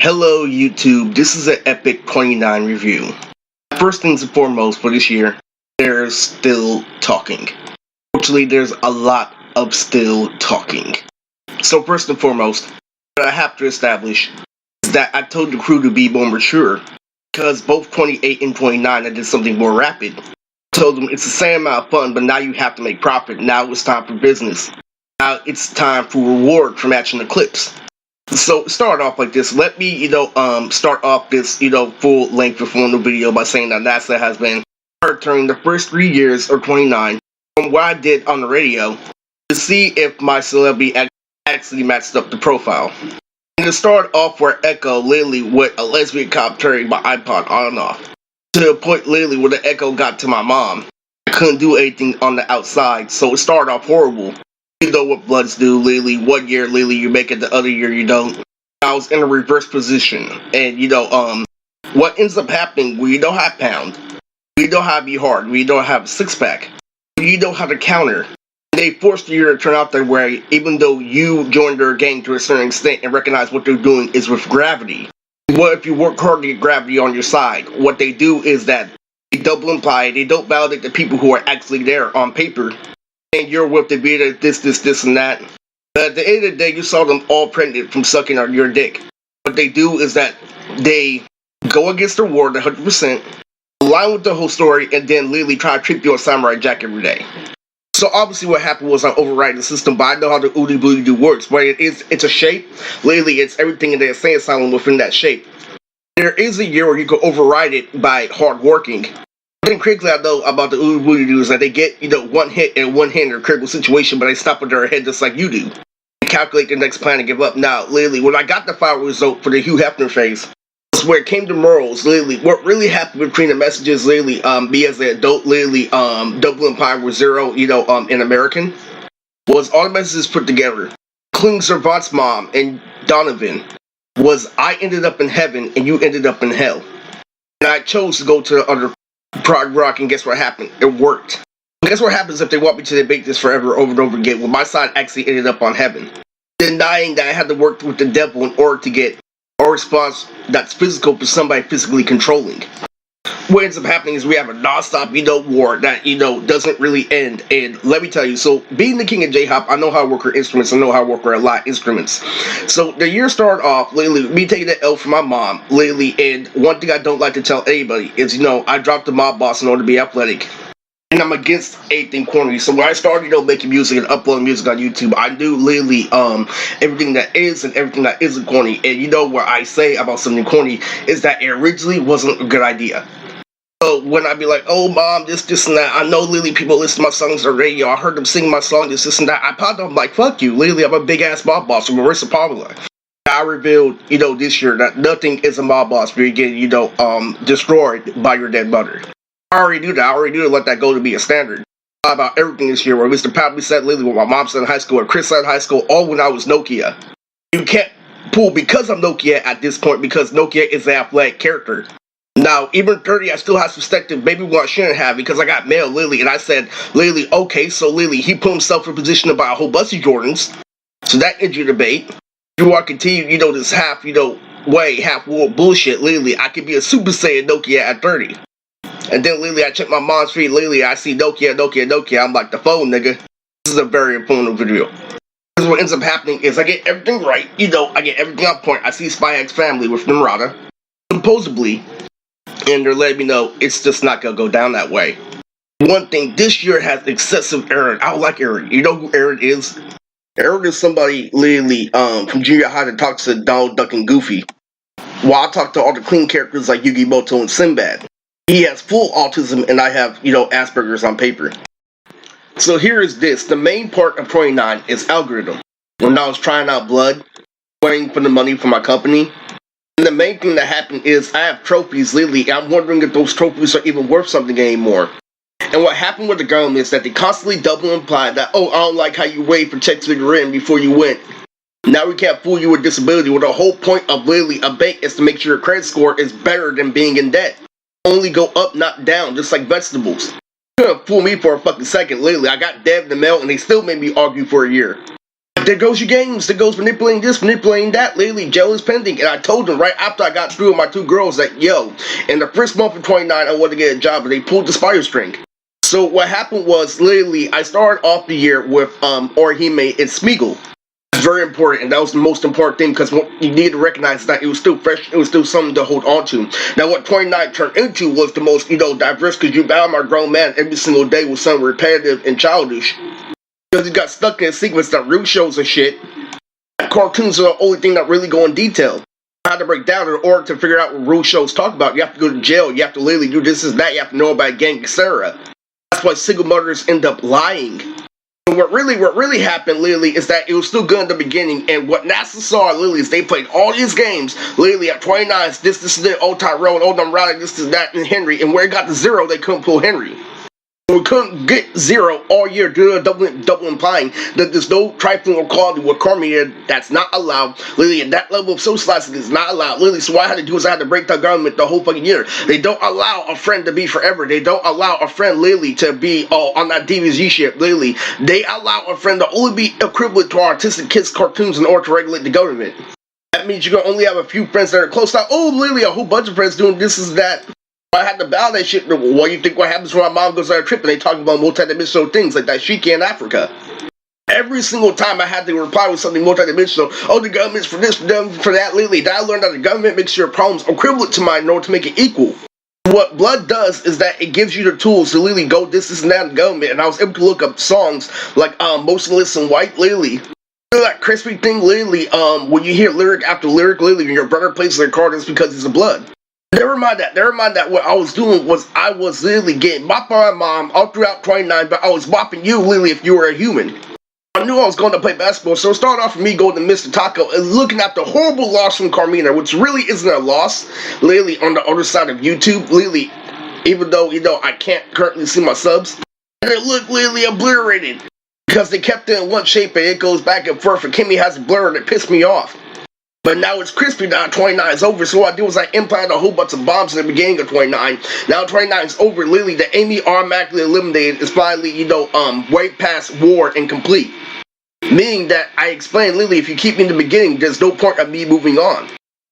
Hello YouTube, this is an epic 29 review. First things and foremost for this year, there's still talking. Actually, there's a lot of still talking. So first and foremost, what I have to establish is that I told the crew to be more mature, because both 28 and 29 I did something more rapid. I told them it's the same amount of fun, but now you have to make profit. Now it's time for business. Now it's time for reward for matching the clips. So start off like this. Let me, start off this, full-length performance video by saying that NASA has been monitoring the first 3 years of 29 from what I did on the radio to see if my celebrity actually matched up the profile. And to start off where Echo literally with a lesbian cop turning my iPod on and off to the point literally where the echo got to my mom. I couldn't do anything on the outside, so it started off horrible. You know what bloods do, Lily. 1 year, Lily, you make it, the other year you don't. I was in a reverse position, and what ends up happening when you don't have pound, when you don't have be hard, when you don't have a six-pack, when you don't have a counter, they force you to turn out their way, even though you joined their gang to a certain extent and recognize what they're doing is with gravity. What if you work hard to get gravity on your side? What they do is that they double imply, they don't validate the people who are actually there on paper. And you're with the beta, this, and that. But at the end of the day, you saw them all pregnant from sucking on your dick. What they do is that they go against their word 100%, align with the whole story, and then literally try to trick you on Samurai Jack every day. So obviously what happened was I override the system, but I know how the Oodie Booty do works. But it's a shape. Literally, it's everything in the insane asylum within that shape. There is a year where you can override it by hard working. The thing critically I know about the Oodie Booty do is that they get, one hit and one hit in a critical situation, but they stop with their head just like you do. They calculate the next plan and give up. Now, literally, when I got the final result for the Hugh Hefner phase, that's where it came to morals, literally, what really happened between the messages, literally, me as an adult, literally, double implying with zero, in American, was all the messages put together. Including Servant's mom and Donovan, was I ended up in heaven and you ended up in hell. And I chose to go to the other prog rock, and guess what happened? It worked. And guess what happens if they want me to debate this forever over and over again? Well, my side actually ended up on heaven. Denying that I had to work with the devil in order to get a response that's physical for somebody physically controlling. What ends up happening is we have a non-stop, war that, doesn't really end. And let me tell you, so being the king of J-Hop, I know how to work with instruments, I know how to work with a lot of instruments. So the year started off, literally, me taking the L from my mom, literally, and one thing I don't like to tell anybody is, I dropped the mob boss in order to be athletic. And I'm against anything corny. So when I started, making music and uploading music on YouTube, I knew literally everything that is and everything that isn't corny. And what I say about something corny is that it originally wasn't a good idea. So when I be like, oh mom, this and that, I know literally people listen to my songs on the radio, I heard them sing my song, this and that, I popped up, I'm like, fuck you, literally I'm a big ass mob boss from Marissa Pamela. I revealed, this year that nothing is a mob boss where you get, destroyed by your dead mother. I already knew that, I already knew to let that go to be a standard. About everything this year, where Mr. Pabley said literally what my mom said in high school, or Chris said in high school, all when I was Nokia. You can't pull because I'm Nokia at this point, because Nokia is an athletic character. Now, even 30, I still have perspective, maybe what I shouldn't have, because I got mail Lily, and I said, Lily, okay, so Lily, he put himself in a position to buy a whole bunch of Jordans, so that ended your debate. If you want to continue, this half, half-war bullshit, Lily, I could be a Super Saiyan Nokia at 30. And then, Lily, I check my mom's feed, Lily, I see Nokia, I'm like, the phone, nigga. This is a very important video. Because what ends up happening is I get everything right, I get everything on point. I see Spy X Family with Nimrata, supposedly, and they're letting me know it's just not gonna go down that way. One thing, this year has excessive Aaron. I don't like Aaron. You know who Aaron is? Aaron is somebody literally from junior high that talks to Donald Duck and Goofy. While I talk to all the clean characters like Yugi Moto and Sinbad. He has full autism and I have, Asperger's on paper. So here is this. The main part of 29 is algorithm. When I was trying out blood, waiting for the money for my company, and the main thing that happened is I have trophies lately, and I'm wondering if those trophies are even worth something anymore. And what happened with the government is that they constantly double imply that, oh, I don't like how you wait for checks to figure in before you went. Now we can't fool you with disability, when the whole point of literally a bank is to make sure your credit score is better than being in debt. Only go up, not down, just like vegetables. You couldn't fool me for a fucking second, literally. I got debt in the mail and they still made me argue for a year. there goes your games, there goes manipulating this, manipulating that, lately, jail is pending. And I told them right after I got through with my 2 girls that, yo, in the first month of 29, I wanted to get a job, but they pulled the spider string. So what happened was, literally, I started off the year with Orihime and Smeagol. It's very important, and that was the most important thing, because you need to recognize that it was still fresh, it was still something to hold on to. Now what 29 turned into was the most, diverse, because you battle my grown man every single day with something repetitive and childish. Because he got stuck in a sequence that real shows and shit. Cartoons are the only thing that really go in detail. I had to break down in order to figure out what real shows talk about. You have to go to jail, you have to literally do this and that, you have to know about gang, etc. That's why single mothers end up lying. And what really happened, literally, is that it was still good in the beginning, and what NASA saw, literally, is they played all these games, literally, at 29, this, and that, old Tyrone, old Riley, this, and that, and Henry, and where it got to 0, they couldn't pull Henry. We couldn't get 0 all year due to double implying that there's no trifling or quality with Cormier that's not allowed. Literally, at that level of socializing is not allowed. Literally, so what I had to do is I had to break the government the whole fucking year. They don't allow a friend to be forever. They don't allow a friend, literally, to be on that DVZ ship. Literally, they allow a friend to only be equivalent to artistic kids' cartoons in order to regulate the government. That means you can only have a few friends that are close. Now, literally, a whole bunch of friends doing this is that. I had to battle that shit. What do you think what happens when my mom goes on a trip and they talk about multidimensional things like that Shiki in Africa? Every single time I had to reply with something multidimensional. Oh, the government's for this, for them, for that, lately. That I learned that the government makes your problems equivalent to mine in order to make it equal. What Blood does is that it gives you the tools to literally go this and that in the government. And I was able to look up songs like Motionless and White, literally. That crispy thing, literally, when you hear lyric after lyric, literally, when your brother plays their card, it's because it's a Blood. Never mind that what I was doing was I was literally getting bopped by my mom all throughout 29, but I was bopping you literally if you were a human. I knew I was going to play basketball, so it started off with me going to Mr. Taco and looking at the horrible loss from Carmina, which really isn't a loss, literally on the other side of YouTube, literally, even though, I can't currently see my subs, and it looked literally obliterated, because they kept it in one shape and it goes back and forth, and Kimmy has a blur and it pissed me off. But now it's crispy now, 29 is over, so what I did was I implanted a whole bunch of bombs in the beginning of 29. Now 29 is over, literally the enemy automatically eliminated is finally, way past war and complete. Meaning that I explained, literally, if you keep me in the beginning, there's no point of me moving on.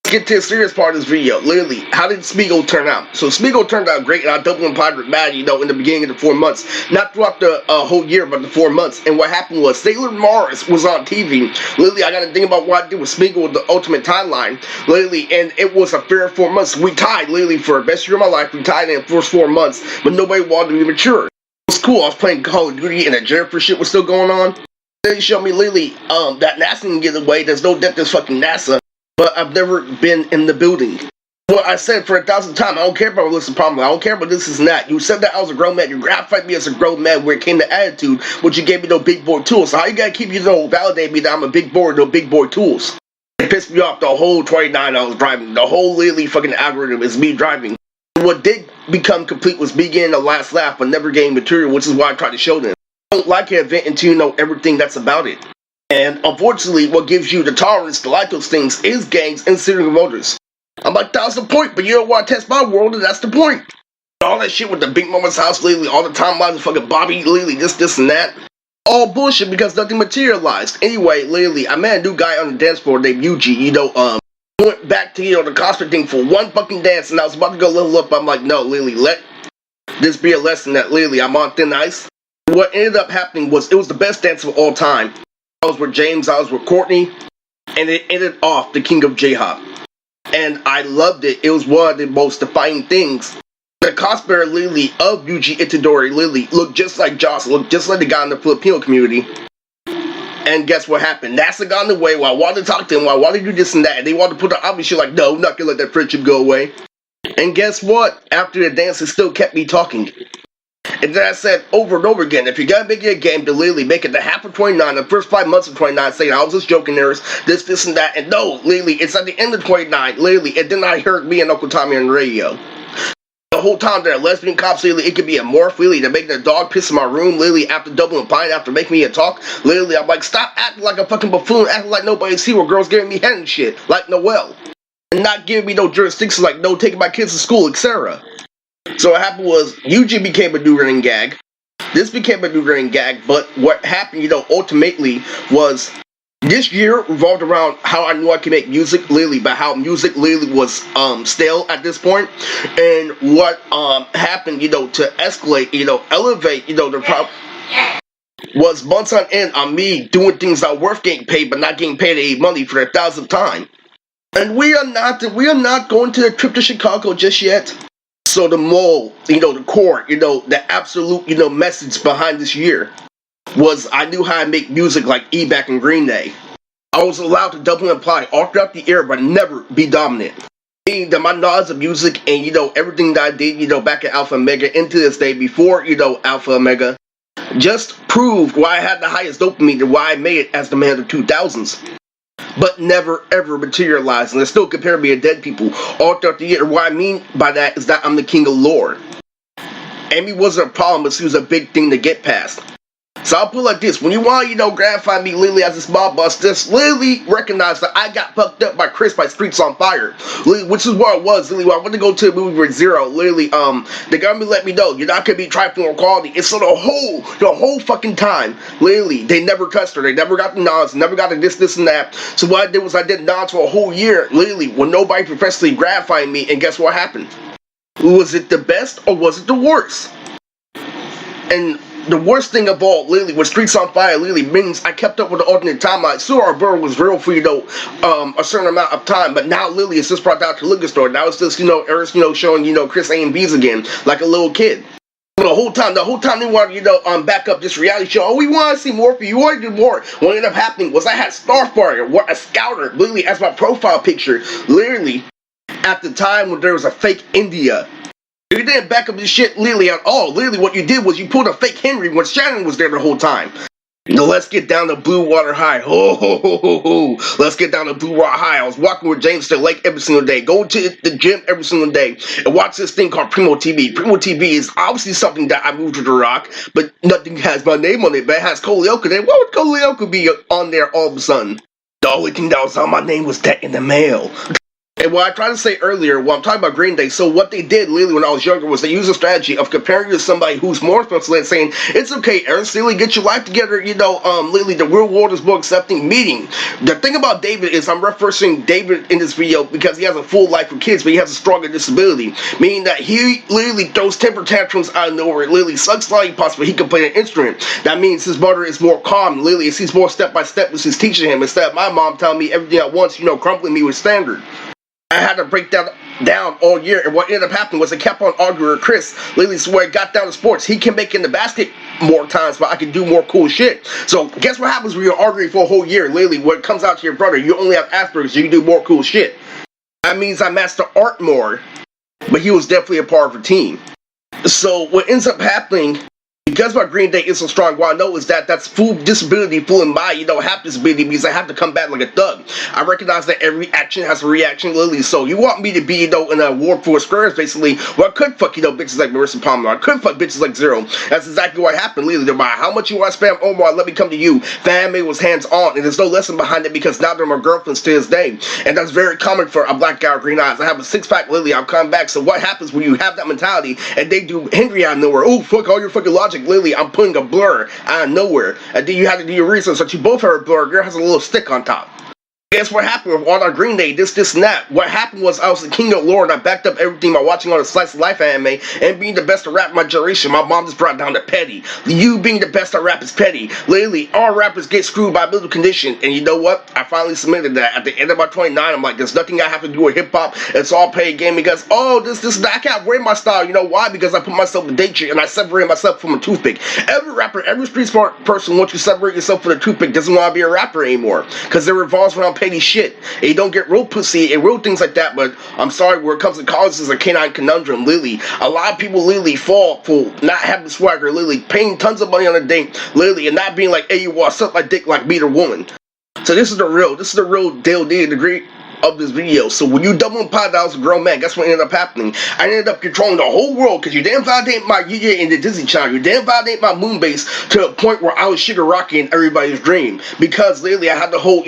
Let's get to the serious part of this video. Literally, how did Smeagol turn out? So Smeagol turned out great, and I double implied with Maddie, in the beginning of the 4 months. Not throughout the whole year, but the 4 months. And what happened was, Sailor Mars was on TV. Literally, I got to think about what I did with Smeagol with the Ultimate Timeline. Literally, and it was a fair 4 months. We tied, literally, for the best year of my life. We tied in the first 4 months, but nobody wanted to be mature. It was cool. I was playing Call of Duty, and the Jennifer shit was still going on. They showed me, literally, that NASA can get away. There's no depth in fucking NASA. But I've never been in the building. What I said for 1,000 times, I don't care about what's the problem. I don't care about this and that. You said that I was a grown man. You gratified me as a grown man where it came to attitude, but you gave me no big boy tools. So how you gotta keep, validate me that I'm a big boy with no big boy tools? It pissed me off the whole 29 I was driving. The whole literally fucking algorithm is me driving. What did become complete was me getting the last laugh, but never getting material, which is why I tried to show them. I don't like an event until you know everything that's about it. And unfortunately, what gives you the tolerance to like those things is gangs and serial motors. I'm like, that's the point, but you don't want to test my world, and that's the point. All that shit with the Big Mama's house lately, all the timelines, fucking Bobby, lately, this, and that. All bullshit because nothing materialized. Anyway, lately, I met a new guy on the dance floor named Yuji, went back to, the cosplay thing for one fucking dance, and I was about to go level up. I'm like, no, Lily, let this be a lesson that, Lily, I'm on thin ice. What ended up happening was, it was the best dance of all time. I was with James, I was with Courtney, and it ended off the King of J-Hop. And I loved it. It was one of the most defining things. The cosplayer Lily of Yuji Itadori Lily looked just like Joss, looked just like the guy in the Filipino community. And guess what happened? NASA got in the way while I wanted to talk to him, while I wanted to do this and that, and they wanted to put the obvious shit like, no, I'm not gonna let that friendship go away. And guess what? After the dance, it still kept me talking. And then I said over and over again, if you're gonna make it a game to literally make it to half of 29, the first 5 months of 29, saying I was just joking, Eris, this and that, and no, literally, it's at the end of 29, literally, and then I heard me and Uncle Tommy on the radio. The whole time there are lesbian cops, literally, it could be a morph, literally, they're making a dog piss in my room, literally, after double and pine, after making me a talk, literally, I'm like, stop acting like a fucking buffoon, acting like nobody's here, where girls giving me head and shit, like Noelle, and not giving me no jurisdiction, like no taking my kids to school, etc. So what happened was, Yuji became a new running gag. This became a new running gag, but what happened, ultimately was This year revolved around how I knew I could make music, literally, but how music literally was stale at this point, and what happened, to escalate, elevate, the problem was months on end on me doing things that were worth getting paid, but not getting paid any money for the 1,000th time. And we are not going to the trip to Chicago just yet. So the mole, the core, the absolute, message behind this year was I knew how to make music like E-Back and Green Day. I was allowed to double imply all throughout the year, but never be dominant. Meaning that my knowledge of music and, everything that I did, back at Alpha Omega into this day before, Alpha Omega, just proved why I had the highest dopamine and why I made it as the man of the 2000s. But never ever materialized, and they're still comparing me to dead people all throughout the year. What I mean by that is that I'm the king of lore. Amy wasn't a problem, but she was a big thing to get past. So I'll put it like this: when you want to, gratify me literally as this mob boss, just literally recognize that I got fucked up by Chris by Streets on Fire, literally, which is what it was. Literally, when I went to go to the movie with Zero, literally, the government let me know you're not gonna be trifling with quality. It's so the whole fucking time, literally, they never touched her. They never got the nods, never got the this and that. So what I did was I did nods for a whole year, literally, when nobody professionally gratifying me. And guess what happened? Was it the best or was it the worst? And the worst thing of all, literally, with Streets on Fire, literally means I kept up with the alternate timeline. So our bird was real for, a certain amount of time, but now literally it's just brought out to liquor store. Now it's just, Eris, showing, Chris A and B's again, like a little kid. The whole time they wanted, back up this reality show. Oh, we want to see more for you. We want to do more. What ended up happening was I had Starfire, a scouter, literally, as my profile picture, literally, at the time when there was a fake India. You didn't back up this shit literally at all. Literally, what you did was you pulled a fake Henry when Shannon was there the whole time. Let's get down to Blue Water High. Let's get down to Blue Water High. I was walking with James to the lake every single day, going to the gym every single day, and watch this thing called Primo TV. Primo TV is obviously something that I moved to the rock, but nothing has my name on it, but it has Kolioka there. What would Kolioka be on there all of a sudden? The only thing that was on my name was that in the mail. And what I tried to say earlier, I'm talking about Green Day, so what they did literally when I was younger was they used a strategy of comparing you to somebody who's more responsible and saying, it's okay, Eris, literally get your life together, literally the real world is more accepting, meaning. The thing about David is I'm referencing David in this video because he has a full life with kids, but he has a stronger disability, meaning that he literally throws temper tantrums out of nowhere, literally sucks lollipops, but he can play an instrument. That means his mother is more calm, literally, he's more step by step, which is teaching him, instead of my mom telling me everything at once, crumpling me with standard. I had to break that down all year, and what ended up happening was I kept on arguing with Chris. Literally, so where it got down to sports, he can make in the basket more times, but I can do more cool shit. So guess what happens when you're arguing for a whole year? Literally, when it comes out to your brother, you only have Asperger's, so you can do more cool shit. That means I master art more, but he was definitely a part of the team. So what ends up happening, because my Green Day is so strong, what I know is that that's full disability, fooling my, half disability, means I have to come back like a thug. I recognize that every action has a reaction, literally. So you want me to be, in an award for squares, basically. Well, I could fuck, bitches like Marissa Palmer. I could fuck bitches like Zero. That's exactly what happened, literally. No matter how much you want to spam Omar, let me come to you. Fan was hands on, and there's no lesson behind it because now they're my girlfriends to this day. And that's very common for a black guy with green eyes. I have a six-pack, literally. I'm coming back. So what happens when you have that mentality and they do Henry out of nowhere? Oh, fuck all your fucking logic, literally. I'm putting a blur out of nowhere, and then you have to do your research that you both have a blur. Girl has a little stick on top. Guess what happened with all our Green Day, this, and that? What happened was I was the king of lore, and I backed up everything by watching all the slice of life anime and being the best at rap in my generation. My mom just brought down to petty. You being the best at rap is petty. Literally, all rappers get screwed by mental condition, and you know what? I finally submitted that. At the end of my 29, I'm like, there's nothing I have to do with hip-hop. It's all paid game because, this, and that. I can't wear my style. You know why? Because I put myself in danger, and I separated myself from a toothpick. Every rapper, every street smart person, once you separate yourself from a toothpick, doesn't want to be a rapper anymore, because it revolves around petty shit. And you don't get real pussy and real things like that, but I'm sorry, where it comes to college, it's a canine conundrum, literally. A lot of people literally fall for not having swagger, literally paying tons of money on a date, literally, and not being like, hey, you want suck my dick like meet a woman. So this is the real deal, degree of this video. So when you double imply that I was a grown man, guess what ended up happening? I ended up controlling the whole world because you didn't validate my Yuya in the Disney Channel. You didn't validate my moon base to a point where I was Shigaraki in everybody's dream. Because literally I had the whole,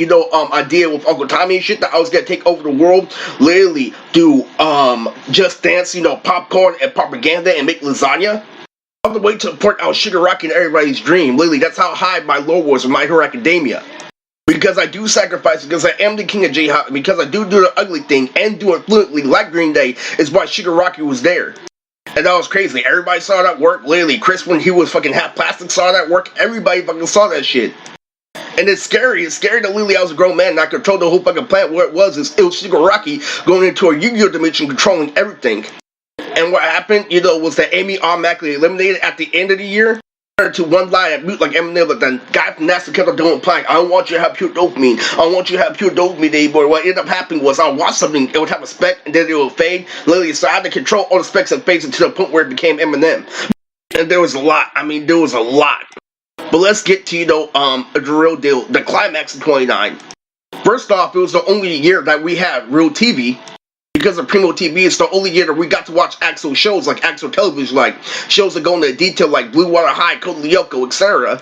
idea with Uncle Tommy and shit that I was gonna take over the world. Literally do Just Dance, popcorn and propaganda and make lasagna. All the way to the point I was Shigaraki in everybody's dream. Literally, that's how high my lore was with My Hero Academia. because I do sacrifice, because I am the king of J-Hop, and because I do the ugly thing and do it fluently like Green Day, is why Shigaraki was there. And that was crazy. Everybody saw that work. Literally, Chris, when he was fucking half plastic, saw that work. Everybody fucking saw that shit. And it's scary. It's scary that literally I was a grown man and I controlled the whole fucking planet. What it was Shigaraki going into a Yu-Gi-Oh dimension, controlling everything. And what happened, was that Amy automatically eliminated at the end of the year. To one line at mute like Eminem, but the guy from NASA kept on doing implying, I don't want you to have pure dopamine. I don't want you to have pure dopamine anymore. What ended up happening was I would watch something, it would have a speck, and then it would fade. Literally, so I had to control all the specks and fades until the point where it became Eminem. And there was a lot. There was a lot. But let's get to, the real deal. The climax of 29. First off, it was the only year that we had real TV. Because of Primo TV, it's the only year that we got to watch actual shows, like actual television, like shows that go into detail, like Blue Water High, Code Lyoko, etc.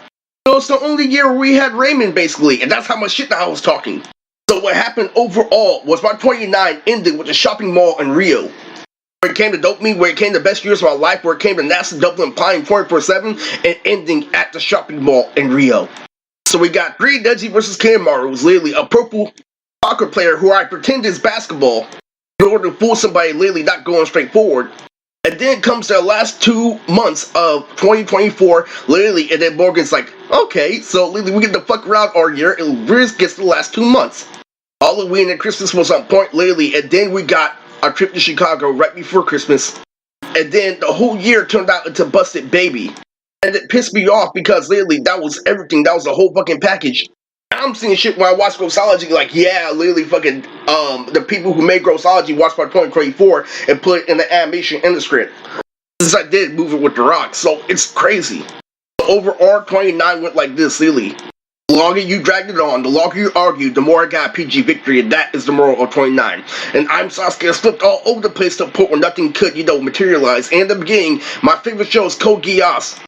So it's the only year where we had Raymond, basically, and that's how much shit that I was talking. So what happened overall was my 29 ended with the shopping mall in Rio. Where it came to dopamine, where it came to best years of my life, where it came to NASA double implying 24/7, and ending at the shopping mall in Rio. So we got Green Deji versus Kanemaru, who's literally a purple soccer player who I pretend is basketball. In order to fool somebody literally not going straight forward. And then comes the last 2 months of 2024, literally, and then Morgan's like, okay, so literally we get to fuck around all year, and Riz gets the last 2 months. Halloween and Christmas was on point, literally, and then we got our trip to Chicago right before Christmas. And then the whole year turned out into Busted Baby. And it pissed me off because literally that was everything, that was the whole fucking package. I'm seeing shit when I watch Grossology, like, yeah, literally fucking, the people who made Grossology watched my 2024 and put it in the animation in the script. Since I did Move It With The Rock, so it's crazy. Overall, 29 went like this, literally. The longer you dragged it on, the longer you argued, the more I got a PG victory, and that is the moral of 29. And I'm Sasuke flipped all over the place to a point where nothing could, materialize. And in the beginning, my favorite show is Code Geass.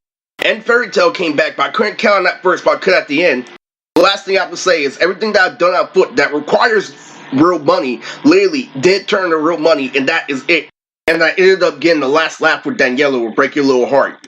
And Fairy Tail came back, but I couldn't count on that first, but I could at the end. The last thing I have to say is everything that I've done on foot that requires real money literally did turn to real money, and that is it. And I ended up getting the last laugh with Daniela will break your little heart.